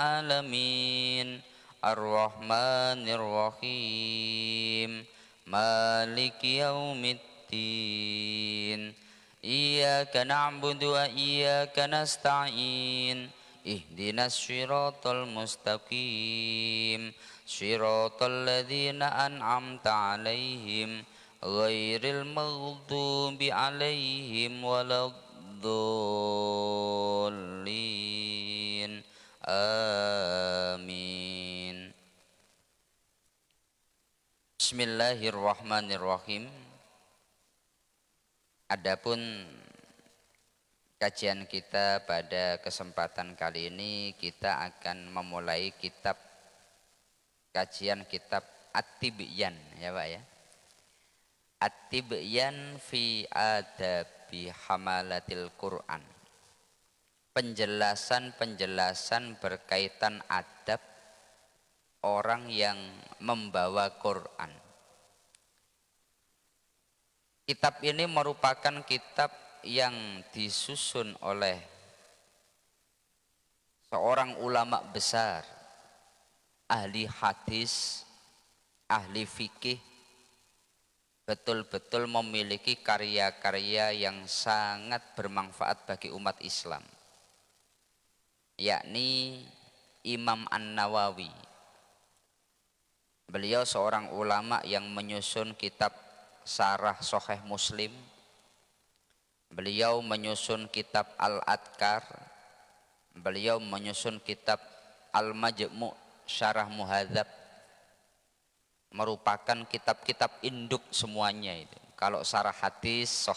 العالمين الرحمن الرحيم مالك يوم الدين إياك نعبد وإياك نستعين اهدنا الصراط المستقيم صراط الذين أنعمت عليهم غير المغضوب عليهم ولا الضالين آمين. Bismillahirrahmanirrahim. Adapun kajian kita pada kesempatan kali ini, kita akan memulai kajian kitab At-Tibyan, ya Pak ya. At-Tibyan fi adabi hamalatil Quran. Penjelasan berkaitan adab orang yang membawa Quran. Kitab ini merupakan kitab yang disusun oleh seorang ulama besar, ahli hadis, ahli fikih, betul-betul memiliki karya-karya yang sangat bermanfaat bagi umat Islam, yakni Imam An-Nawawi. Beliau seorang ulama yang menyusun kitab Syarah Sahih Muslim. Beliau menyusun kitab Al-Adkar. Beliau menyusun kitab Al-Majmu' Syarah Muhadzab. Merupakan kitab-kitab induk semuanya itu. Kalau syarah hadis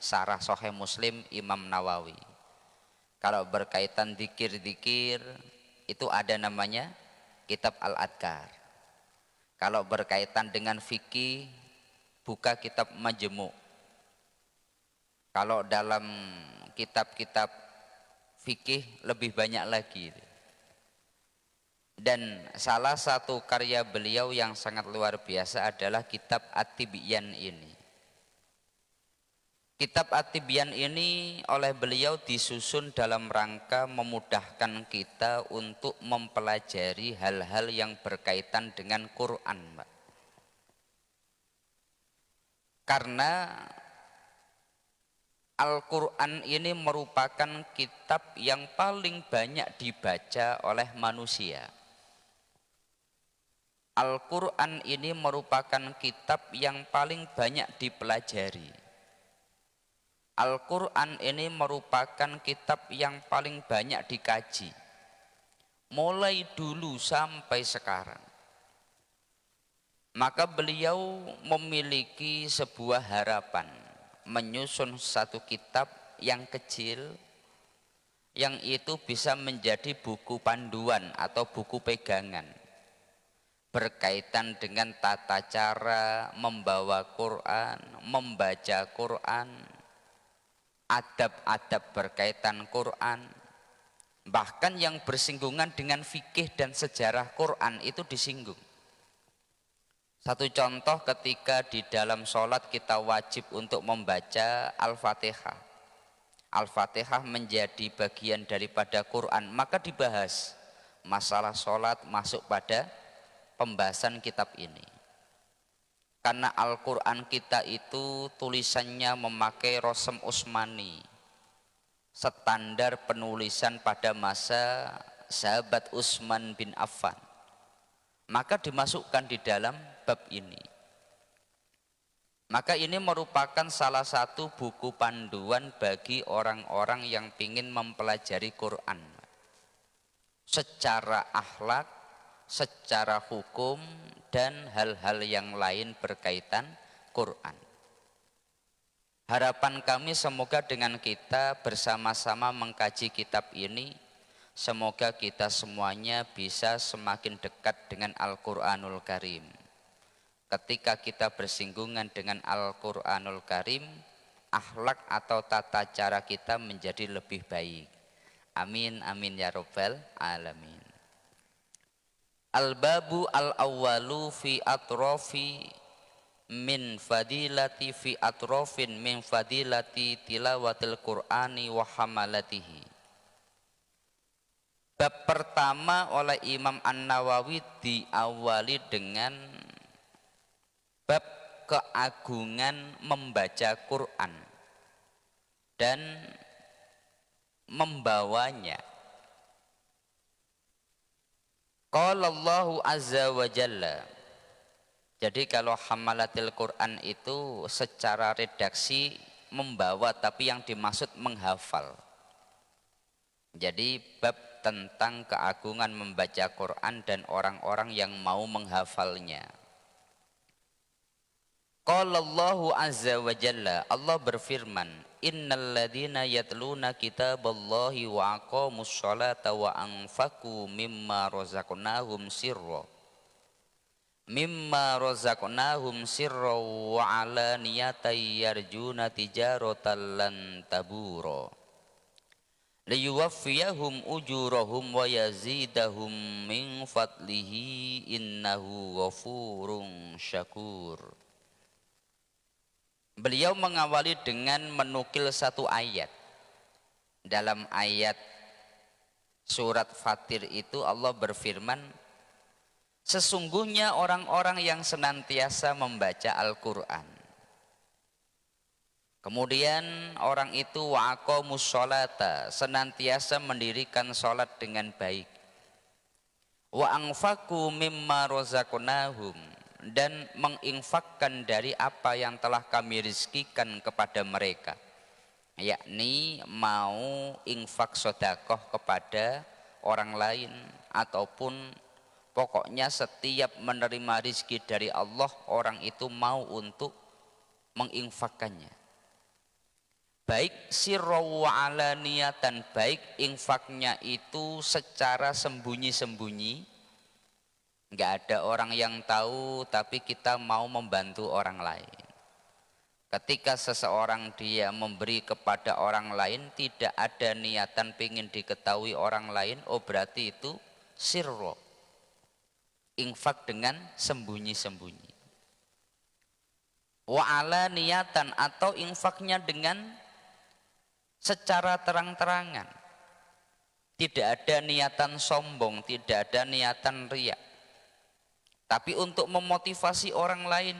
Syarah Sahih Muslim Imam Nawawi. Kalau berkaitan dzikir-dzikir itu ada namanya kitab Al-Adkar. Kalau berkaitan dengan fikih, buka kitab Majmu'. Kalau dalam kitab-kitab fikih lebih banyak lagi. Dan salah satu karya beliau yang sangat luar biasa adalah kitab At-Tibyan ini. Kitab At-Tibyan ini oleh beliau disusun dalam rangka memudahkan kita untuk mempelajari hal-hal yang berkaitan dengan Quran, Mbak. Karena Al-Quran ini merupakan kitab yang paling banyak dibaca oleh manusia. Al-Quran ini merupakan kitab yang paling banyak dipelajari. Al-Quran ini merupakan kitab yang paling banyak dikaji, mulai dulu sampai sekarang. Maka beliau memiliki sebuah harapan, menyusun satu kitab yang kecil, yang itu bisa menjadi buku panduan atau buku pegangan, berkaitan dengan tata cara membawa Quran, membaca Quran, adab-adab berkaitan Quran, bahkan yang bersinggungan dengan fikih dan sejarah Quran itu disinggung. Satu contoh, ketika di dalam sholat kita wajib untuk membaca Al-Fatihah. Al-Fatihah menjadi bagian daripada Quran, maka dibahas masalah sholat masuk pada pembahasan kitab ini. Karena Al-Quran kita itu tulisannya memakai Rosem Utsmani, standar penulisan pada masa sahabat Utsman bin Affan. Maka dimasukkan di dalam bab ini. Maka ini merupakan salah satu buku panduan bagi orang-orang yang ingin mempelajari Quran. Secara akhlak, secara hukum, dan hal-hal yang lain berkaitan Quran. Harapan kami semoga dengan kita bersama-sama mengkaji kitab ini, semoga kita semuanya bisa semakin dekat dengan Al-Quranul Karim. Ketika kita bersinggungan dengan Al-Quranul Karim, akhlak atau tata cara kita menjadi lebih baik. Amin amin ya rabbal alamin. Al-babu al-awwalu fi atrofi min fadilati fi atrofin min fadilati tilawatil Qur'ani wa hamalatihi. Bab pertama oleh Imam An-Nawawi diawali dengan bab keagungan membaca Quran dan membawanya. Qala Allahu azza wa jalla. Jadi kalau hamalatil Quran itu secara redaksi membawa, tapi yang dimaksud menghafal. Jadi bab tentang keagungan membaca Quran dan orang-orang yang mau menghafalnya. Qala Allahu azza wa jalla, Allah berfirman, innal ladzina yatluna kitaballahi wa aqamus sholata wa anfaqu mimma razaqnahum sirra wa alaniyatan yarjuna tijaratan lan tabura liyuwaffiyahum ujurahum wa yazidahum min fadlihi innahu ghafurun syakur. Beliau mengawali dengan menukil satu ayat. Dalam ayat surat Fatir itu Allah berfirman, sesungguhnya orang-orang yang senantiasa membaca Al-Quran, kemudian orang itu wa'aqamus sholata, senantiasa mendirikan sholat dengan baik, wa anfaqu mimma razaqnahum, dan menginfakkan dari apa yang telah kami rizkikan kepada mereka, yakni mau infak sedekah kepada orang lain ataupun pokoknya setiap menerima rizki dari Allah, orang itu mau untuk menginfakkannya, baik sirra wa alaniyatan, baik infaknya itu secara sembunyi-sembunyi, nggak ada orang yang tahu, tapi kita mau membantu orang lain. Ketika seseorang dia memberi kepada orang lain tidak ada niatan ingin diketahui orang lain, oh berarti itu sirro, infak dengan sembunyi-sembunyi. Wa ala niatan, atau infaknya dengan secara terang-terangan, tidak ada niatan sombong, tidak ada niatan riya, tapi untuk memotivasi orang lain.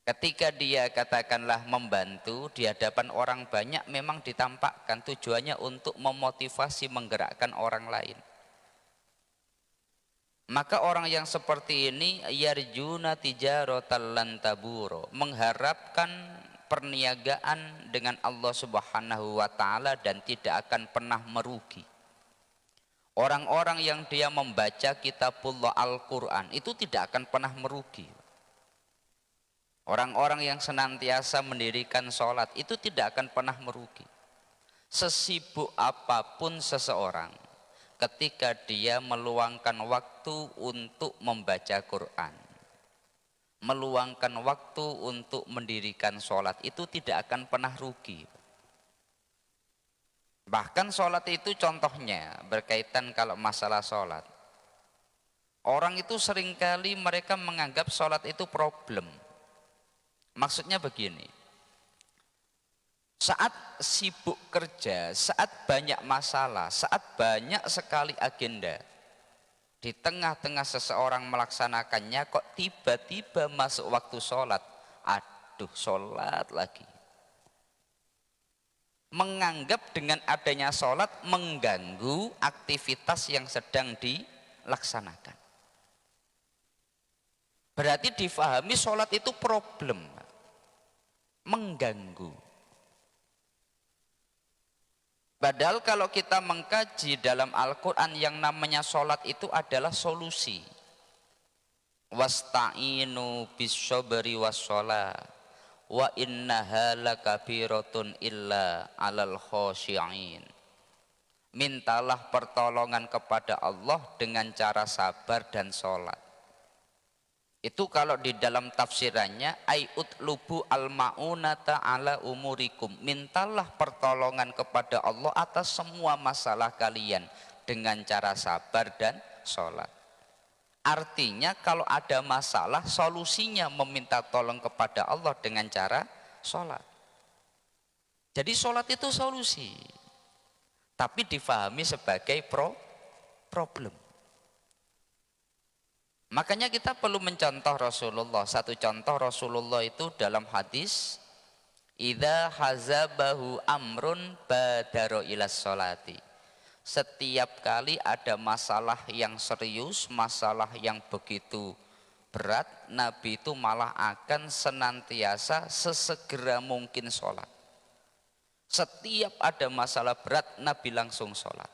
Ketika dia katakanlah membantu di hadapan orang banyak, memang ditampakkan tujuannya untuk memotivasi, menggerakkan orang lain. Maka orang yang seperti ini yarjuna tijaratan lan taburo, mengharapkan perniagaan dengan Allah Subhanahu wa taala dan tidak akan pernah merugi. Orang-orang yang dia membaca kitabullah Al-Quran itu tidak akan pernah merugi. Orang-orang yang senantiasa mendirikan sholat itu tidak akan pernah merugi. Sesibuk apapun seseorang, ketika dia meluangkan waktu untuk membaca Quran, meluangkan waktu untuk mendirikan sholat, itu tidak akan pernah rugi. Bahkan sholat itu contohnya berkaitan kalau masalah sholat. Orang itu seringkali mereka menganggap sholat itu problem. Maksudnya begini, saat sibuk kerja, saat banyak masalah, saat banyak sekali agenda, di tengah-tengah seseorang melaksanakannya kok tiba-tiba masuk waktu sholat, aduh sholat lagi. Menganggap dengan adanya sholat mengganggu aktivitas yang sedang dilaksanakan. Berarti difahami sholat itu problem, mengganggu. Padahal kalau kita mengkaji dalam Al-Quran, yang namanya sholat itu adalah solusi. Wasta'inu bisobri wassholat wa innaha lakabiratun illa alal khosyi'in. Mintalah pertolongan kepada Allah dengan cara sabar dan sholat. Itu kalau di dalam tafsirannya ayut lubu al-ma'unata ala umurikum, mintalah pertolongan kepada Allah atas semua masalah kalian dengan cara sabar dan sholat. Artinya kalau ada masalah, solusinya meminta tolong kepada Allah dengan cara sholat. Jadi sholat itu solusi. tapi difahami sebagai problem. Makanya kita perlu mencontoh Rasulullah. Satu contoh Rasulullah itu dalam hadis, idza hazabahu amrun badaro ilas sholati. Setiap kali ada masalah yang serius, masalah yang begitu berat, Nabi itu malah akan senantiasa sesegera mungkin sholat. Setiap ada masalah berat, Nabi langsung sholat.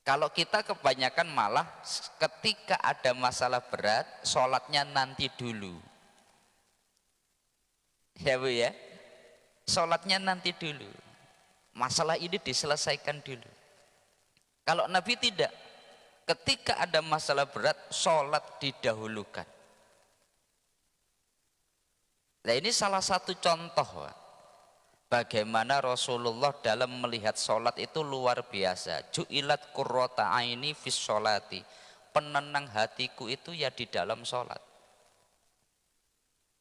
Kalau kita kebanyakan malah ketika ada masalah berat, sholatnya nanti dulu. Ya Bu ya, sholatnya nanti dulu. Masalah ini diselesaikan dulu. Kalau Nabi tidak, ketika ada masalah berat, sholat didahulukan. Nah ini salah satu contoh, bagaimana Rasulullah dalam melihat sholat itu luar biasa. Ju'ilat qurrata aini fis sholati. Penenang hatiku itu ya di dalam sholat.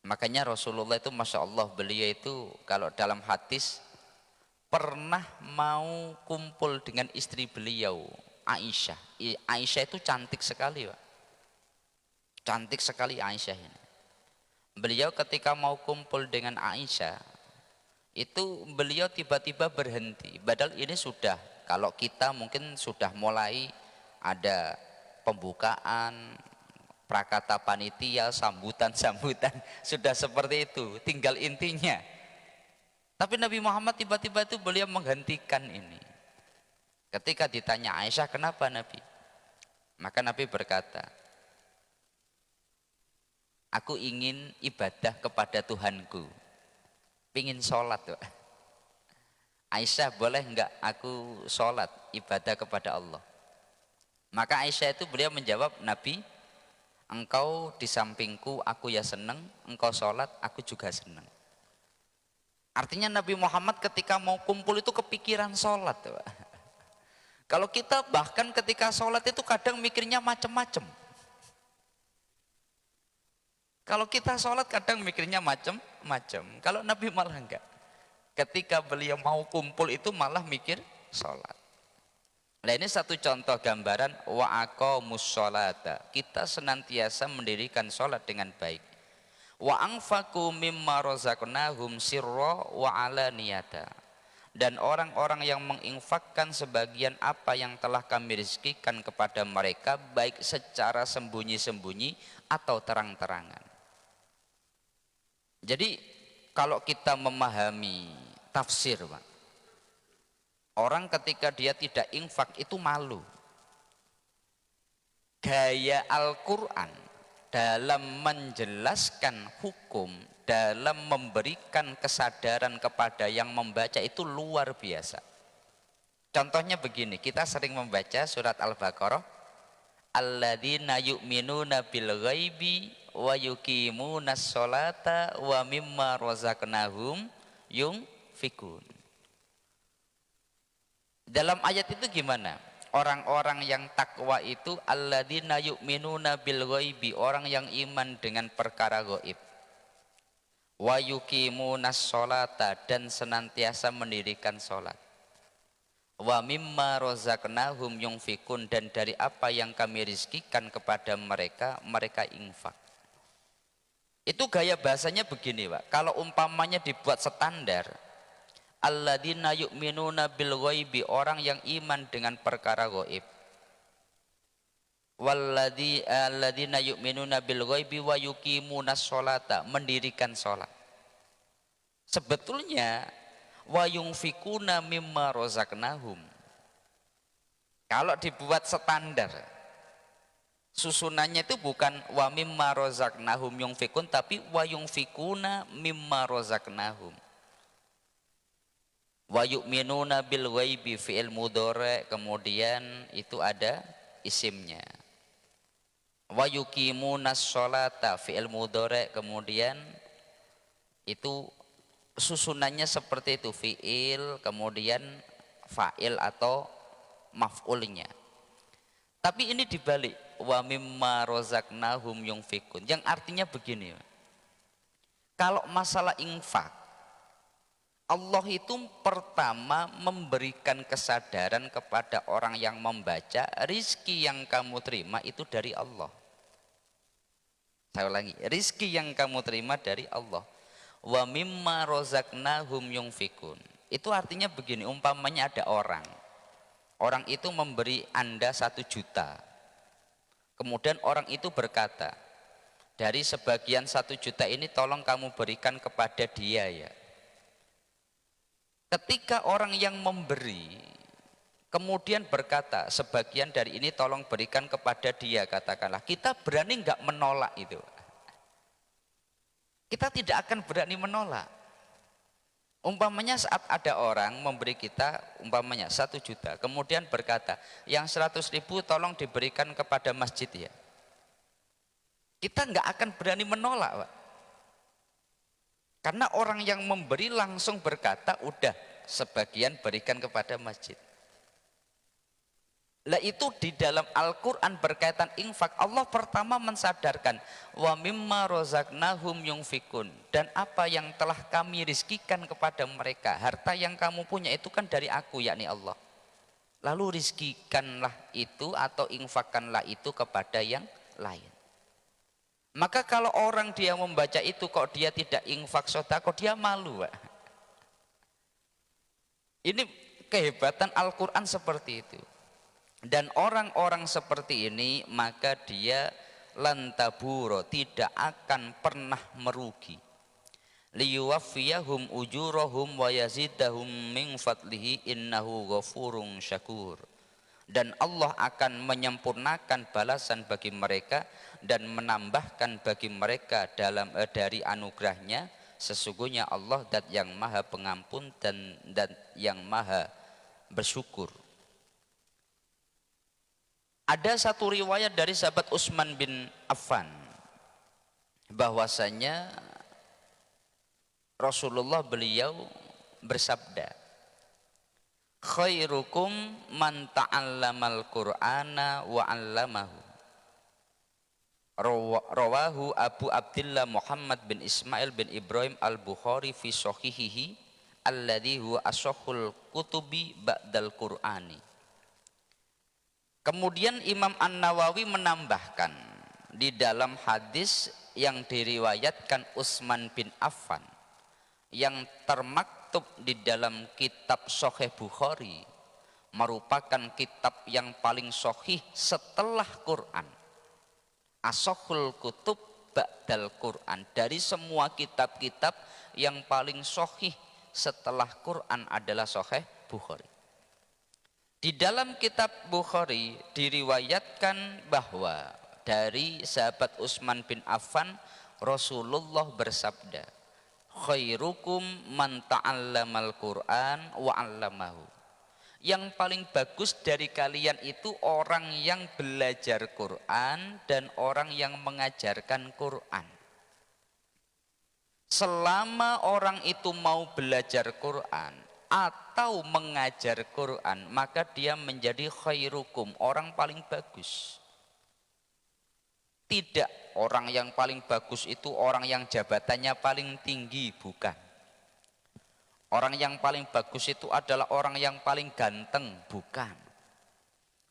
Makanya Rasulullah itu Masya Allah, beliau itu kalau dalam hadis pernah mau kumpul dengan istri beliau, Aisyah. Aisyah itu cantik sekali Pak. Cantik sekali Aisyah ini. Beliau ketika mau kumpul dengan Aisyah, itu beliau tiba-tiba berhenti. Padahal ini sudah, kalau kita mungkin sudah mulai ada pembukaan, prakata panitia, sambutan-sambutan, sudah seperti itu, tinggal intinya. Tapi Nabi Muhammad tiba-tiba itu beliau menghentikan ini. Ketika ditanya Aisyah, kenapa Nabi? Maka Nabi berkata, aku ingin ibadah kepada Tuhanku. Pingin sholat. Aisyah, boleh enggak aku sholat ibadah kepada Allah? Maka Aisyah itu beliau menjawab, Nabi, engkau di sampingku, aku ya seneng, engkau sholat, aku juga seneng. Artinya Nabi Muhammad ketika mau kumpul itu kepikiran sholat. Kalau kita bahkan ketika sholat itu kadang mikirnya macem-macem. Kalau kita sholat kadang mikirnya macam-macam. Kalau Nabi malah enggak. Ketika beliau mau kumpul itu malah mikir sholat. Nah ini satu contoh gambaran wa aqamus sholata. Kita senantiasa mendirikan sholat dengan baik. Wa anfaqu mimma razaqnahum sirra wa alaniyata. Dan orang-orang yang menginfakkan sebagian apa yang telah kami rizkikan kepada mereka, baik secara sembunyi-sembunyi atau terang-terangan. Jadi kalau kita memahami tafsir Pak, orang ketika dia tidak infak itu malu. Gaya Al-Quran dalam menjelaskan hukum, dalam memberikan kesadaran kepada yang membaca itu luar biasa. Contohnya begini, kita sering membaca surat Al-Baqarah, alladzina yu'minuna bil ghaibi wa yuqimunas sholata wa mimma razaqnahum yunfikun. Dalam ayat itu gimana? Orang-orang yang takwa itu alladzina yu'minuna bil ghaibi, orang yang iman dengan perkara gaib. Wa yuqimunas sholata, dan senantiasa mendirikan sholat. Wa mimma razaqnahum yunfikun, dan dari apa yang kami rizkikan kepada mereka, mereka infak. Itu gaya bahasanya begini Pak. Kalau umpamanya dibuat standar, alladzina yu'minuna bil ghaibi, orang yang iman dengan perkara gaib. Alladzina yu'minuna bil ghaibi wa yuqimunas sholata, mendirikan sholat. Sebetulnya wa yunfikuna mimma razaqnahum. Kalau dibuat standar, susunannya itu bukan wa mimma razaqnahum yunfikun, tapi wa yunfikuna mimma razaqnahum. Wa yu'minuna bil ghaibi fi'il mudhari', kemudian itu ada isimnya. Wa yuqimunas sholata fi'il mudhari', kemudian itu susunannya seperti itu, fi'il kemudian fa'il atau maf'ulnya. Tapi ini dibalik, wa mimma razaqnahum yunfikun, yang artinya begini, kalau masalah infak Allah itu pertama memberikan kesadaran kepada orang yang membaca, rizki yang kamu terima itu dari Allah. Saya ulangi, rizki yang kamu terima dari Allah. Wa mimma rozaknahum yungfikun. Itu artinya begini, umpamanya ada orang itu memberi Anda 1 juta. Kemudian orang itu berkata, dari sebagian 1 juta ini tolong kamu berikan kepada dia ya. Ketika orang yang memberi kemudian berkata, sebagian dari ini tolong berikan kepada dia, katakanlah, kita berani nggak menolak itu? Kita tidak akan berani menolak. Umpamanya saat ada orang memberi kita umpamanya 1 juta, kemudian berkata, yang 100.000 tolong diberikan kepada masjid ya. Kita nggak akan berani menolak, Pak. Karena orang yang memberi langsung berkata, udah sebagian berikan kepada masjid. Lah itu di dalam Al-Quran berkaitan infak, Allah pertama mensadarkan, wa mimma rozaknahum yungfikun, dan apa yang telah kami rizkikan kepada mereka, harta yang kamu punya itu kan dari aku, yakni Allah. Lalu rizkikanlah itu atau infakkanlah itu kepada yang lain. Maka kalau orang dia membaca itu kok dia tidak infak sedekah, dia malu, Pak. Ini kehebatan Al-Quran seperti itu. Dan orang-orang seperti ini maka dia lantaburo, tidak akan pernah merugi. Liyuwaffiyahum ujurahum wa yazidahum min fadlihi innahu ghafurun syakur. Dan Allah akan menyempurnakan balasan bagi mereka dan menambahkan bagi mereka dari anugerahnya. Sesungguhnya Allah zat yang maha pengampun dan yang maha bersyukur. Ada satu riwayat dari sahabat Utsman bin Affan bahwasanya Rasulullah beliau bersabda, khairukum man ta'allamal Qur'ana wa 'allamahu. Rawahu Abu Abdillah Muhammad bin Ismail bin Ibrahim al-Bukhari fi sahihihi alladhi huwa ashahul kutubi ba'dal Qur'ani. Kemudian Imam An-Nawawi menambahkan di dalam hadis yang diriwayatkan Utsman bin Affan yang termaktub di dalam kitab Sahih Bukhari, merupakan kitab yang paling sahih setelah Quran. Ashahul kutub ba'dal Quran, dari semua kitab-kitab yang paling sahih setelah Quran adalah Sahih Bukhari. Di dalam kitab Bukhari diriwayatkan bahwa dari sahabat Utsman bin Affan, Rasulullah bersabda, khairukum man ta'allamal Qur'an wa 'allamahu. Yang paling bagus dari kalian itu orang yang belajar Quran dan orang yang mengajarkan Quran. Selama orang itu mau belajar Quran atau mengajar Quran, maka dia menjadi khairukum, orang paling bagus. Tidak orang yang paling bagus itu orang yang jabatannya paling tinggi, bukan. Orang yang paling bagus itu adalah orang yang paling ganteng, bukan.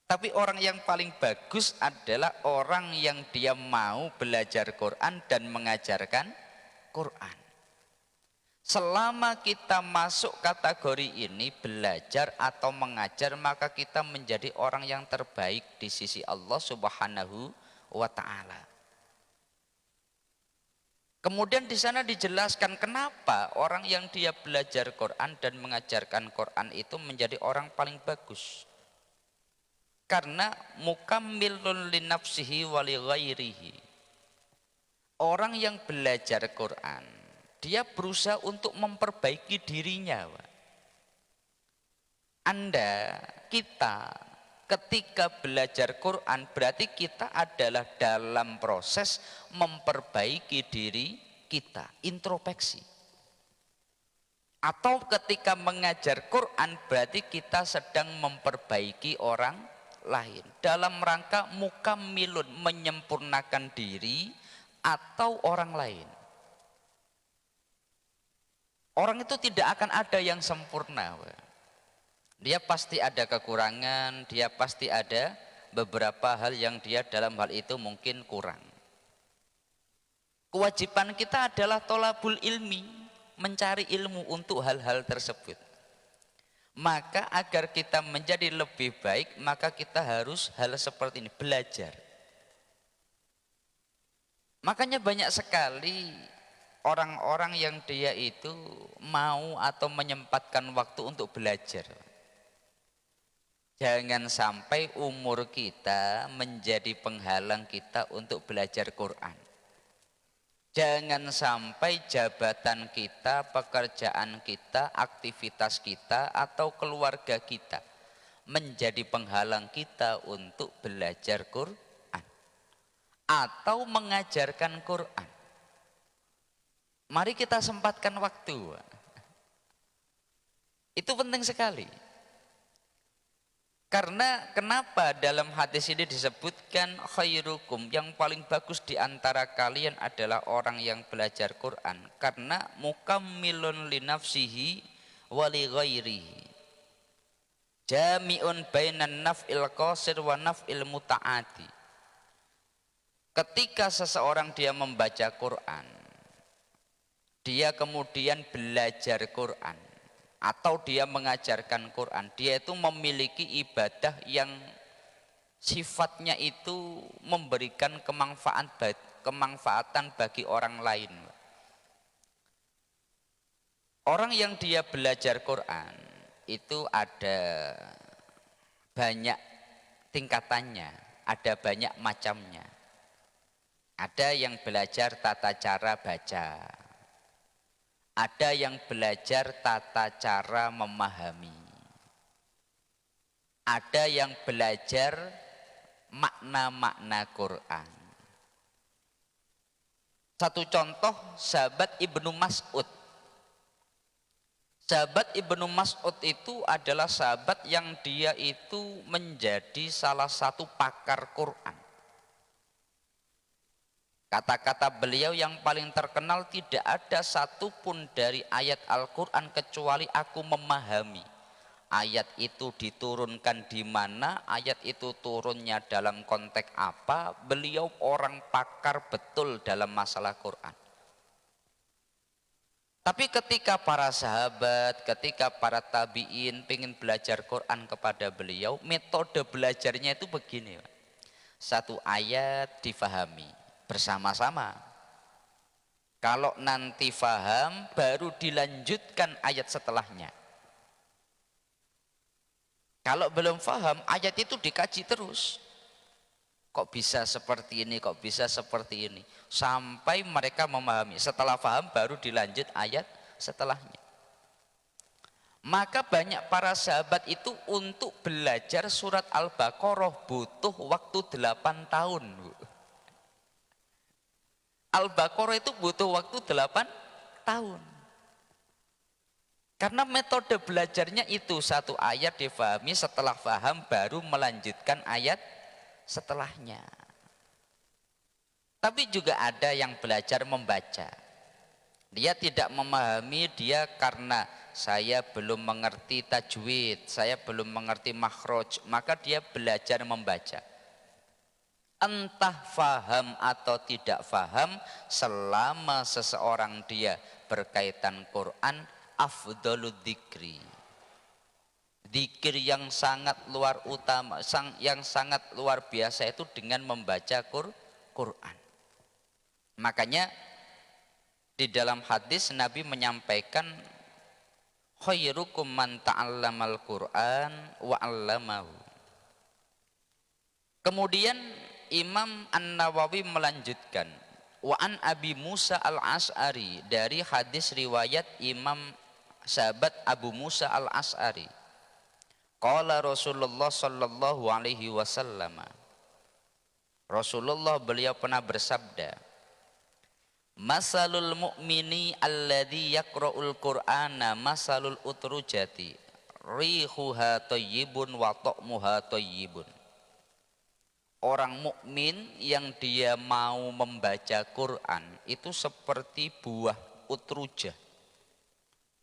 Tapi orang yang paling bagus adalah orang yang dia mau belajar Quran dan mengajarkan Quran. Selama kita masuk kategori ini, belajar atau mengajar, maka kita menjadi orang yang terbaik di sisi Allah Subhanahu wa ta'ala. Kemudian di sana dijelaskan kenapa orang yang dia belajar Quran dan mengajarkan Quran itu menjadi orang paling bagus. Karena mukammilun li nafsihi wa li ghairihi. Orang yang belajar Quran, dia berusaha untuk memperbaiki dirinya. Anda, kita ketika belajar Quran berarti kita adalah dalam proses memperbaiki diri kita, introspeksi. Atau ketika mengajar Quran berarti kita sedang memperbaiki orang lain dalam rangka mukammilun, menyempurnakan diri atau orang lain. Orang itu tidak akan ada yang sempurna. Dia pasti ada kekurangan, dia pasti ada beberapa hal yang dia dalam hal itu mungkin kurang. Kewajiban kita adalah tolabul ilmi, mencari ilmu untuk hal-hal tersebut. Maka agar kita menjadi lebih baik, maka kita harus hal seperti ini, belajar. Makanya banyak sekali orang-orang yang dia itu mau atau menyempatkan waktu untuk belajar. Jangan sampai umur kita menjadi penghalang kita untuk belajar Quran. Jangan sampai jabatan kita, pekerjaan kita, aktivitas kita, atau keluarga kita menjadi penghalang kita untuk belajar Quran atau mengajarkan Quran. Mari kita sempatkan waktu. Itu penting sekali. Karena kenapa dalam hadis ini disebutkan khairukum, yang paling bagus di antara kalian adalah orang yang belajar Quran, karena mukammilun li nafsihi wa li ghairihi, jami'un bainan naf'il qasir wa naf'il muta'ati. Ketika seseorang dia membaca Quran, dia kemudian belajar Quran atau dia mengajarkan Quran, dia itu memiliki ibadah yang sifatnya itu memberikan kemanfaatan bagi orang lain. Orang yang dia belajar Quran itu ada banyak tingkatannya, ada banyak macamnya. Ada yang belajar tata cara baca, ada yang belajar tata cara memahami, ada yang belajar makna-makna Quran. Satu contoh, sahabat Ibnu Mas'ud. Sahabat Ibnu Mas'ud itu adalah sahabat yang dia itu menjadi salah satu pakar Quran. Kata-kata beliau yang paling terkenal, tidak ada satupun dari ayat Al-Quran kecuali aku memahami. Ayat itu diturunkan di mana, ayat itu turunnya dalam konteks apa. Beliau orang pakar betul dalam masalah Quran. Tapi ketika para sahabat, ketika para tabi'in ingin belajar Quran kepada beliau, metode belajarnya itu begini. Satu ayat difahami bersama-sama. Kalau nanti faham, baru dilanjutkan ayat setelahnya. Kalau belum faham, ayat itu dikaji terus. Kok bisa seperti ini, kok bisa seperti ini, sampai mereka memahami. Setelah faham, baru dilanjut ayat setelahnya. Maka banyak para sahabat itu untuk belajar surat Al-Baqarah butuh waktu 8 tahun. Al-Baqarah itu butuh waktu 8 tahun. Karena metode belajarnya itu, satu ayat difahami, setelah paham baru melanjutkan ayat setelahnya. Tapi juga ada yang belajar membaca. Dia tidak memahami, dia karena saya belum mengerti tajwid, saya belum mengerti makhraj, maka dia belajar membaca. Entah faham atau tidak faham, selama seseorang dia berkaitan Quran, afdhalud dzikri, dzikir yang sangat luar utama, yang sangat luar biasa itu dengan membaca Quran. Makanya di dalam hadis Nabi menyampaikan khairukum man ta'allamal Quran wa 'allamahu. Kemudian Imam An-Nawawi melanjutkan, wa an Abi Musa Al-Asy'ari, dari hadis riwayat Imam sahabat Abu Musa Al-Asy'ari. Qala Rasulullah sallallahu alaihi wasallam. Rasulullah beliau pernah bersabda, masalul mu'mini alladzi yaqra'ul Qur'ana masalul utrujati rihuha thayyibun wa ta'muha thayyibun. Orang mukmin yang dia mau membaca Quran itu seperti buah utrujah.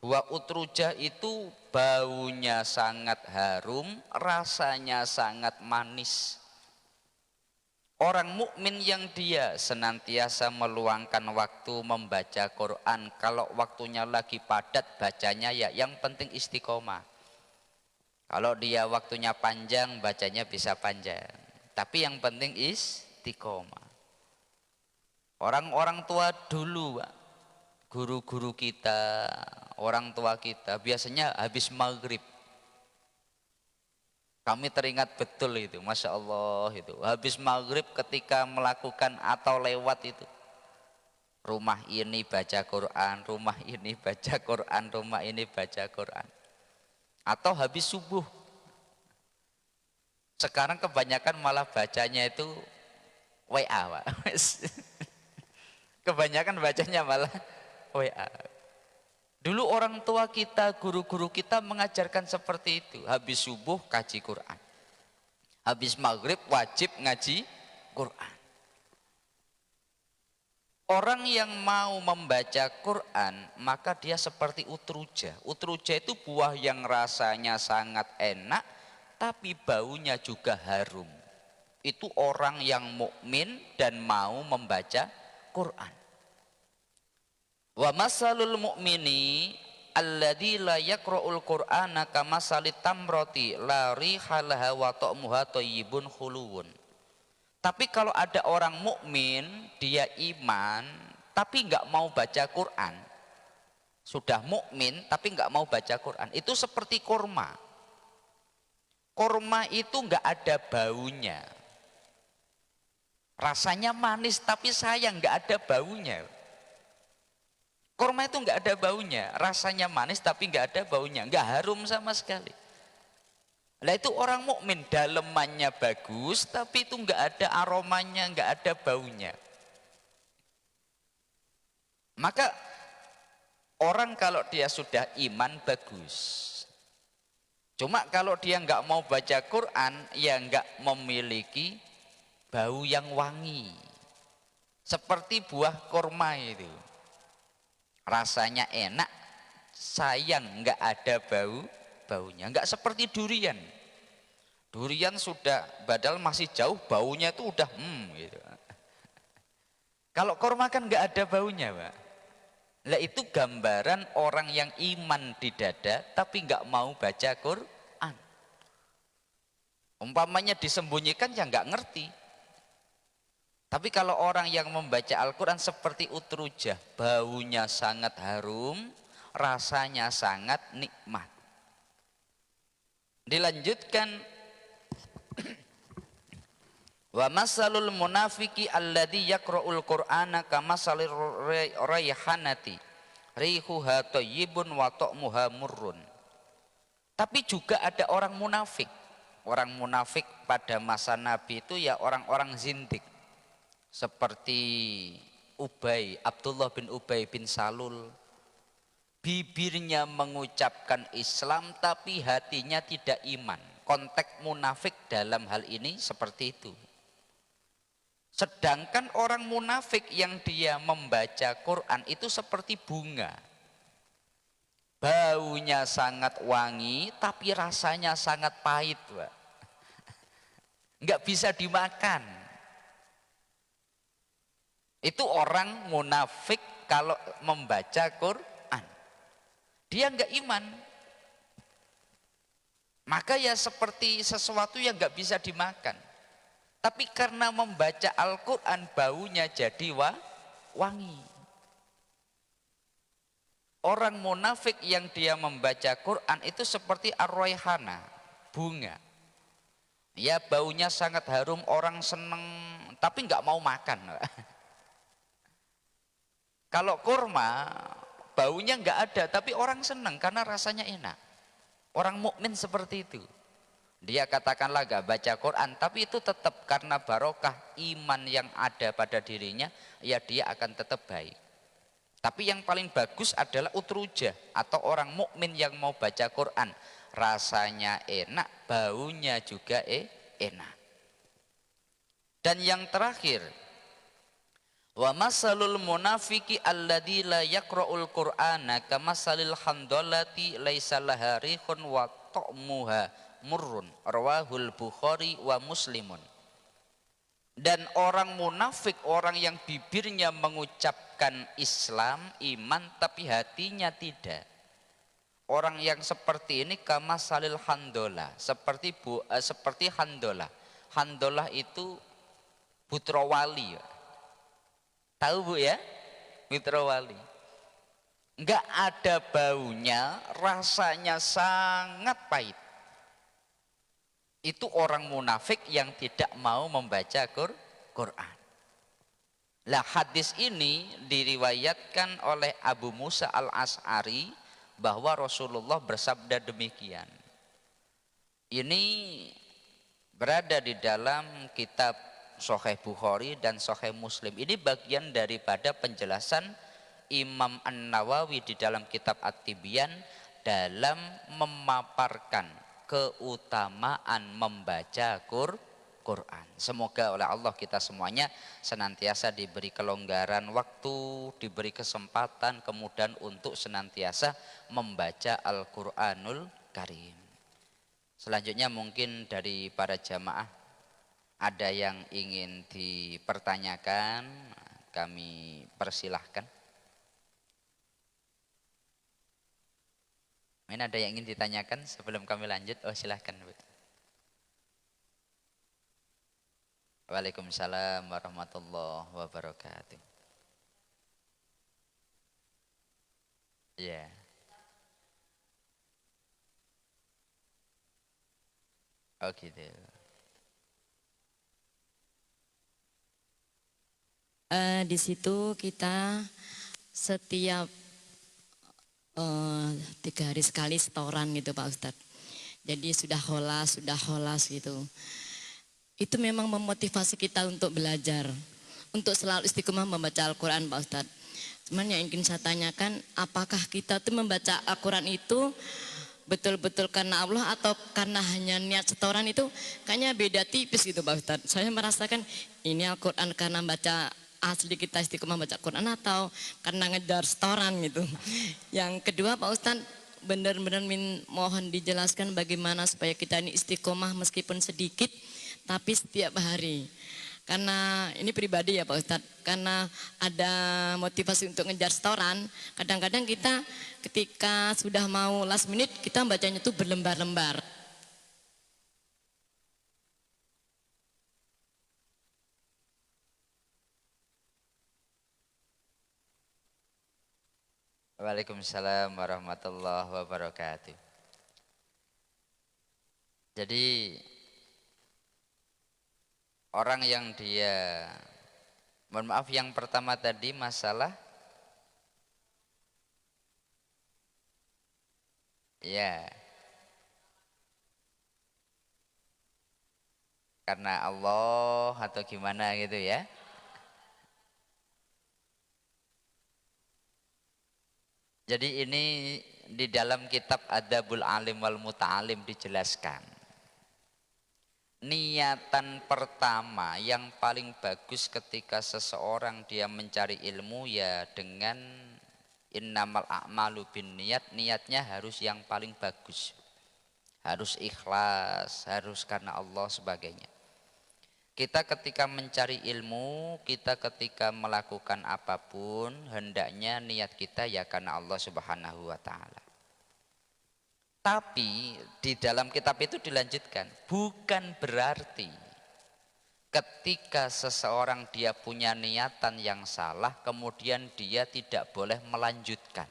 Wa utrujah itu baunya sangat harum, rasanya sangat manis. Orang mukmin yang dia senantiasa meluangkan waktu membaca Quran, kalau waktunya lagi padat bacanya ya yang penting istiqomah. Kalau dia waktunya panjang bacanya bisa panjang, tapi yang penting istiqomah. Orang-orang tua dulu, guru-guru kita, orang tua kita biasanya habis maghrib, kami teringat betul itu, Masya Allah itu habis maghrib ketika melakukan atau lewat itu, rumah ini baca Quran, rumah ini baca Quran, rumah ini baca Quran. Atau habis subuh, sekarang kebanyakan malah bacanya itu WA Pak. Kebanyakan bacanya malah WA. Dulu orang tua kita, guru-guru kita mengajarkan seperti itu. Habis subuh kaji Quran, habis maghrib wajib ngaji Quran. Orang yang mau membaca Quran maka dia seperti utruja. Utruja itu buah yang rasanya sangat enak tapi baunya juga harum. Itu orang yang mukmin dan mau membaca Quran. Wa masalul mu'mini alladzi la yaqra'ul qur'ana kamasalit tamrati la rihalaha wa ta'muha thayyibun khuluwun. Tapi kalau ada orang mukmin, dia iman tapi enggak mau baca Quran. Sudah mukmin tapi enggak mau baca Quran. Itu seperti kurma. Kurma itu enggak ada baunya. Rasanya manis tapi sayang enggak ada baunya. Kurma itu enggak ada baunya, rasanya manis tapi enggak ada baunya, enggak harum sama sekali. Nah itu orang mukmin, dalemannya bagus tapi itu enggak ada aromanya, enggak ada baunya. Maka orang kalau dia sudah iman bagus. Cuma kalau dia enggak mau baca Quran, ya enggak memiliki bau yang wangi. Seperti buah kurma itu. Rasanya enak, sayang nggak ada baunya, nggak seperti durian. Durian sudah padahal masih jauh baunya itu udah gitu. Kalau kurma kan nggak ada baunya, Pak. Lah itu gambaran orang yang iman di dada tapi nggak mau baca Quran. Umpamanya disembunyikan ya nggak ngerti. Tapi kalau orang yang membaca Al-Quran seperti utrujah, baunya sangat harum, rasanya sangat nikmat. Dilanjutkan, wa masalul munafiki alladzi yaqra'ul Qur'ana kamasalir rayhanati rihuha thayyibun wa ta'muha murrun. Tapi juga ada orang munafik. Orang munafik pada masa Nabi itu ya orang-orang zindik. Seperti Abdullah bin Ubay bin Salul, bibirnya mengucapkan Islam tapi hatinya tidak iman. Konteks munafik dalam hal ini seperti itu. Sedangkan orang munafik yang dia membaca Quran itu seperti bunga, baunya sangat wangi tapi rasanya sangat pahit, Pak. Nggak bisa dimakan. Itu orang munafik kalau membaca Quran. Dia enggak iman. Maka ya seperti sesuatu yang enggak bisa dimakan. Tapi karena membaca Al-Quran baunya jadi wangi. Orang munafik yang dia membaca Quran itu seperti ar-rayhana, bunga. Ya baunya sangat harum, orang seneng tapi enggak mau makan. Kalau kurma baunya enggak ada tapi orang senang karena rasanya enak. Orang mukmin seperti itu. Dia katakanlah enggak baca Quran tapi itu tetap karena barokah iman yang ada pada dirinya, ya dia akan tetap baik. Tapi yang paling bagus adalah utrujah atau orang mukmin yang mau baca Quran. Rasanya enak, baunya juga enak. Dan yang terakhir, Wa masalul munafiki alladzi la yaqra'ul qur'ana kamasalil handalati laisa laha rihun wa ta'muha murrun rawahul Bukhari wa Muslimun. Dan orang munafik, orang yang bibirnya mengucapkan Islam, iman, tapi hatinya tidak. Orang yang seperti ini kamasalil handola, seperti handola. Handola itu putra wali. Tahu Bu ya? Putra wali. Enggak ada baunya, rasanya sangat pahit. Itu orang munafik yang tidak mau membaca Quran. Lah hadis ini diriwayatkan oleh Abu Musa al-Ash'ari bahwa Rasulullah bersabda demikian. Ini berada di dalam kitab Sahih Bukhari dan Sahih Muslim. Ini bagian daripada penjelasan Imam An-Nawawi di dalam kitab At-Tibyan dalam memaparkan keutamaan membaca Quran. Semoga oleh Allah kita semuanya senantiasa diberi kelonggaran waktu, diberi kesempatan kemudian untuk senantiasa membaca Al-Quranul Karim. Selanjutnya mungkin dari para jamaah ada yang ingin dipertanyakan, kami persilahkan. Mungkin ada yang ingin ditanyakan sebelum kami lanjut. Oh silahkan Bu. Waalaikumsalam warahmatullahi wabarakatuh. Ya. Oh gitu. Di situ kita setiap 3 hari sekali setoran gitu Pak Ustadz. Jadi sudah holas gitu. Itu memang memotivasi kita untuk belajar, untuk selalu istiqomah membaca Al-Quran Pak Ustadz. Cuman yang ingin saya tanyakan, apakah kita tuh membaca Al-Quran itu betul-betul karena Allah atau karena hanya niat setoran? Itu kayaknya beda tipis gitu Pak Ustadz. Saya merasakan ini Al-Quran karena baca asli kita istiqomah baca Quran atau karena ngejar setoran gitu. Yang kedua Pak Ustadz, benar-benar mohon dijelaskan bagaimana supaya kita ini istiqomah meskipun sedikit tapi setiap hari. Karena ini pribadi ya Pak Ustadz, karena ada motivasi untuk ngejar setoran, kadang-kadang kita ketika sudah mau last minute kita bacanya tuh berlembar-lembar. Waalaikumsalam warahmatullahi wabarakatuh. Jadi orang yang dia, mohon maaf, yang pertama tadi masalah ya karena Allah atau gimana gitu ya. Jadi ini di dalam kitab Adabul Alim wal Muta'alim dijelaskan. Niatan pertama yang paling bagus ketika seseorang dia mencari ilmu ya dengan innamal a'malu bin niat, niatnya harus yang paling bagus. Harus ikhlas, harus karena Allah sebagainya. Kita ketika mencari ilmu, kita ketika melakukan apapun, hendaknya niat kita ya karena Allah Subhanahu wa Ta'ala. Tapi di dalam kitab itu dilanjutkan, bukan berarti ketika seseorang dia punya niatan yang salah, kemudian dia tidak boleh melanjutkan.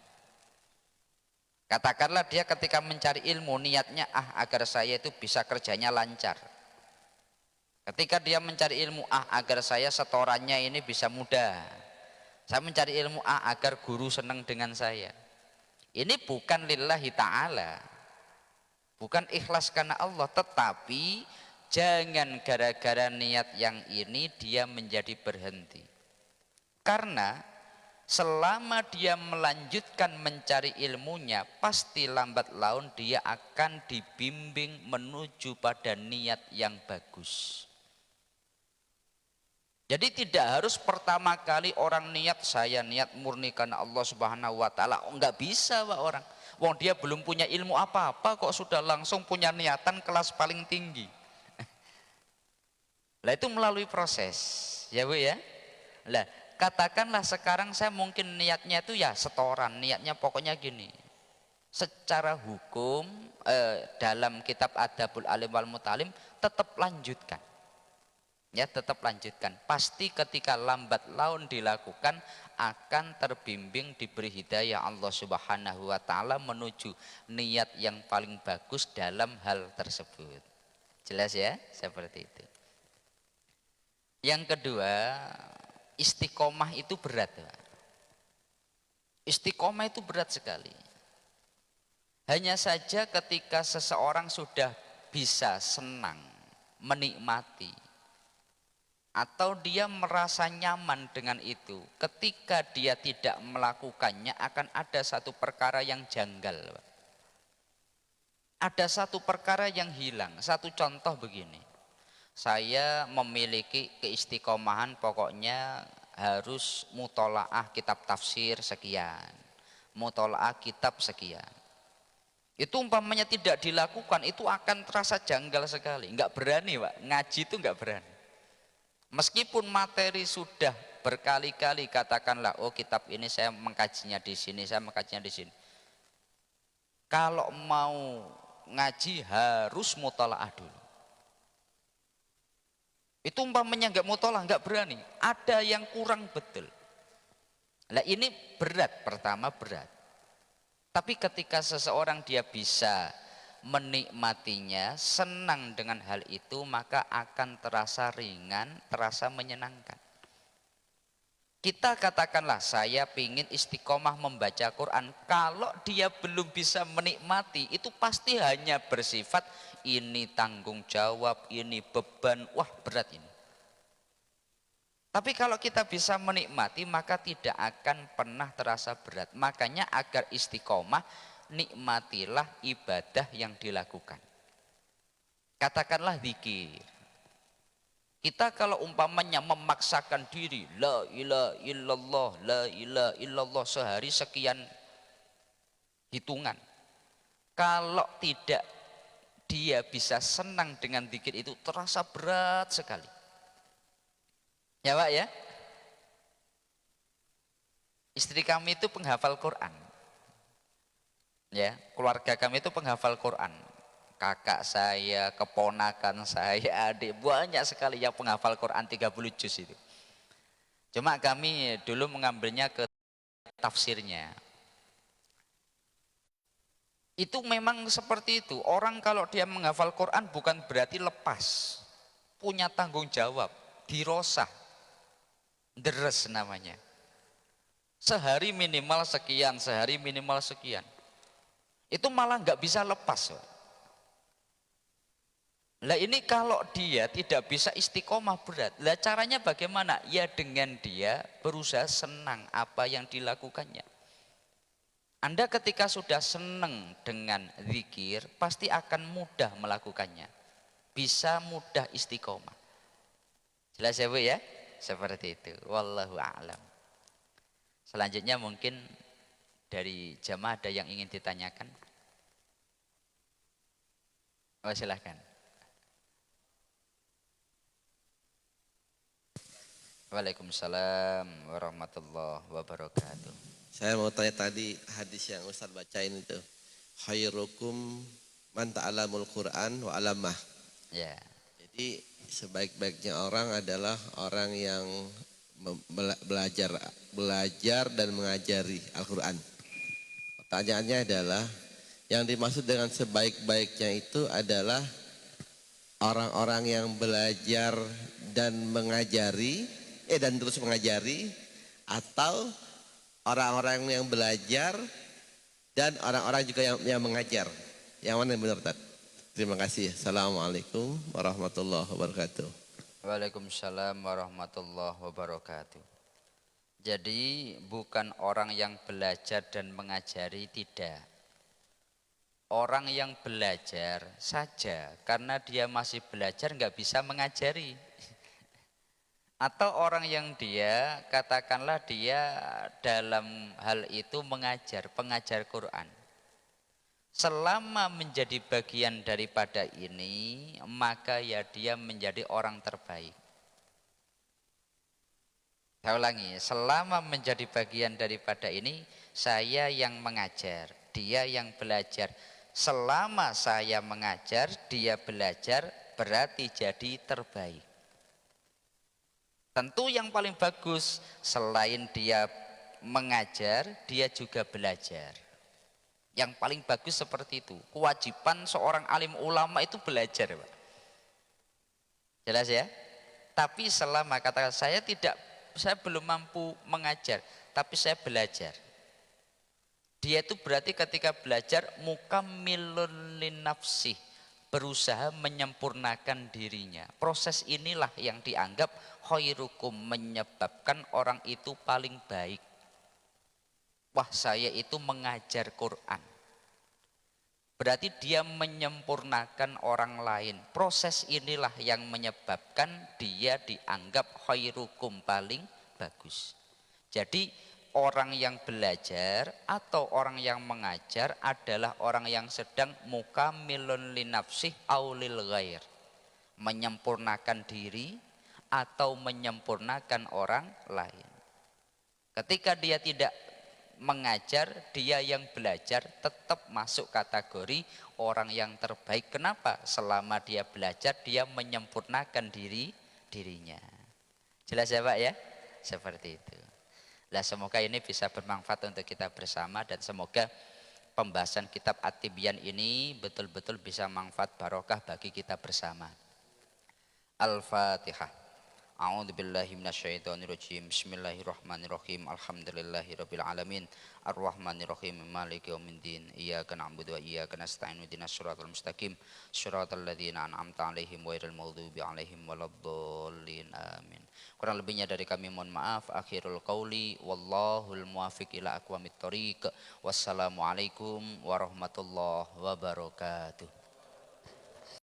Katakanlah dia ketika mencari ilmu, niatnya agar saya itu bisa kerjanya lancar. Ketika dia mencari ilmu agar saya setorannya ini bisa mudah. Saya mencari ilmu agar guru senang dengan saya. Ini bukan lillahi ta'ala. Bukan ikhlas karena Allah. Tetapi jangan gara-gara niat yang ini dia menjadi berhenti. Karena selama dia melanjutkan mencari ilmunya, pasti lambat laun dia akan dibimbing menuju pada niat yang bagus. Jadi tidak harus pertama kali orang niat saya niat murni karena Allah Subhanahu wa taala. Oh, enggak bisa Pak orang. Wong dia belum punya ilmu apa-apa kok sudah langsung punya niatan kelas paling tinggi. Lah itu melalui proses. Ya Bu ya. Lah katakanlah sekarang saya mungkin niatnya itu ya setoran, niatnya pokoknya gini. Secara hukum dalam kitab Adabul Alim wal Mutalim tetap lanjutkan. Ya tetap lanjutkan, pasti ketika lambat laun dilakukan akan terbimbing diberi hidayah Allah Subhanahu wa taala menuju niat yang paling bagus dalam hal tersebut. Jelas ya, seperti itu. Yang kedua, istiqomah itu berat. Istiqomah itu berat sekali. Hanya saja ketika seseorang sudah bisa senang menikmati atau dia merasa nyaman dengan itu, ketika dia tidak melakukannya akan ada satu perkara yang janggal. Ada satu perkara yang hilang. Satu contoh begini, saya memiliki keistiqomahan pokoknya harus mutolaah kitab tafsir sekian, mutolaah kitab sekian. Itu umpamanya tidak dilakukan itu akan terasa janggal sekali, nggak berani Pak, ngaji itu nggak berani. Meskipun materi sudah berkali-kali katakanlah, oh kitab ini saya mengkajinya di sini, saya mengkajinya di sini. Kalau mau ngaji harus mutolaah dulu. Itu umpamanya nggak mutolaah, nggak berani. Ada yang kurang betul. Nah ini berat, pertama berat. Tapi ketika seseorang dia bisa menikmatinya, senang dengan hal itu, maka akan terasa ringan, terasa menyenangkan. Kita katakanlah saya ingin istiqomah membaca Quran, kalau dia belum bisa menikmati itu pasti hanya bersifat ini tanggung jawab, ini beban, wah berat ini. Tapi kalau kita bisa menikmati maka tidak akan pernah terasa berat. Makanya agar istiqomah, nikmatilah ibadah yang dilakukan. Katakanlah zikir. Kita kalau umpamanya memaksakan diri la ilaha illallah, la ilaha illallah sehari sekian hitungan. Kalau tidak dia bisa senang dengan zikir itu terasa berat sekali. Ya Pak ya. Istri kami itu penghafal Quran. Ya, keluarga kami itu penghafal Quran. Kakak saya, keponakan saya, adik, banyak sekali yang penghafal Quran 30 juz itu. Cuma kami dulu mengambilnya ke tafsirnya. Itu memang seperti itu. Orang kalau dia menghafal Quran bukan berarti lepas. Punya tanggung jawab, dirosah. Deres namanya. Sehari minimal sekian, sehari minimal sekian. Itu malah nggak bisa lepas. Lah ini kalau dia tidak bisa istiqomah berat. Lah caranya bagaimana? Ya dengan dia berusaha senang apa yang dilakukannya. Anda ketika sudah senang dengan zikir, pasti akan mudah melakukannya. Bisa mudah istiqomah. Jelas ya Bu ya? Seperti itu. Wallahu a'lam. Selanjutnya mungkin dari jamaah ada yang ingin ditanyakan. Oh silahkan. Waalaikumsalam warahmatullahi wabarakatuh. Saya mau tanya tadi hadis yang Ustaz bacain itu. Khairukum man ta'alamul Qur'an wa alamah. Ya. Jadi sebaik-baiknya orang adalah orang yang belajar dan mengajari Al-Quran. Pertanyaannya adalah yang dimaksud dengan sebaik-baiknya itu adalah orang-orang yang belajar dan mengajari dan terus mengajari, atau orang-orang yang belajar dan orang-orang juga yang mengajar. Yang mana yang benar, Tad? Terima kasih. Assalamualaikum warahmatullahi wabarakatuh. Waalaikumsalam warahmatullahi wabarakatuh. Jadi bukan orang yang belajar dan mengajari, tidak. Orang yang belajar saja karena dia masih belajar nggak bisa mengajari. Atau orang yang dia katakanlah dia dalam hal itu mengajar, pengajar Quran. Selama menjadi bagian daripada ini, maka ya dia menjadi orang terbaik. Saya ulangi, selama menjadi bagian daripada ini, saya yang mengajar, dia yang belajar. Selama saya mengajar, dia belajar, berarti jadi terbaik. Tentu yang paling bagus, selain dia mengajar, dia juga belajar. Yang paling bagus seperti itu. Kewajiban seorang alim ulama itu belajar, Pak. Jelas ya? Tapi selama kata saya belum mampu mengajar, tapi saya belajar. Dia itu berarti ketika belajar mukammilun linafsih, berusaha menyempurnakan dirinya. Proses inilah yang dianggap khairukum, menyebabkan orang itu paling baik. Wah, saya itu mengajar Quran. Berarti dia menyempurnakan orang lain. Proses inilah yang menyebabkan dia dianggap khairukum, paling bagus. Jadi orang yang belajar atau orang yang mengajar adalah orang yang sedang mukamilun linafsih aulil ghair, menyempurnakan diri atau menyempurnakan orang lain. Ketika dia tidak mengajar, dia yang belajar tetap masuk kategori orang yang terbaik. Kenapa? Selama dia belajar, dia menyempurnakan dirinya. Jelas ya Pak ya? Seperti itu. Nah, semoga ini bisa bermanfaat untuk kita bersama, dan semoga pembahasan kitab At-Tibyan ini betul-betul bisa manfaat barokah bagi kita bersama. Al-Fatihah. A'udzubillahi minasyaitonirrajim. Bismillahirrahmanirrahim. Alhamdulillahirabbil alamin. Arrahmanirrahim. Maliki yaumiddin. Iyyaka na'budu wa iyyaka nasta'in. Ihdinas siratal mustaqim. Siratal ladzina an'amta 'alaihim ghairil maghdubi 'alaihim waladdallin. Amin. Kurang lebihnya dari kami mohon maaf. Akhirul qauli wallahul muwaffiq ila aqwamit thoriq. Wassalamualaikum warahmatullahi wabarakatuh.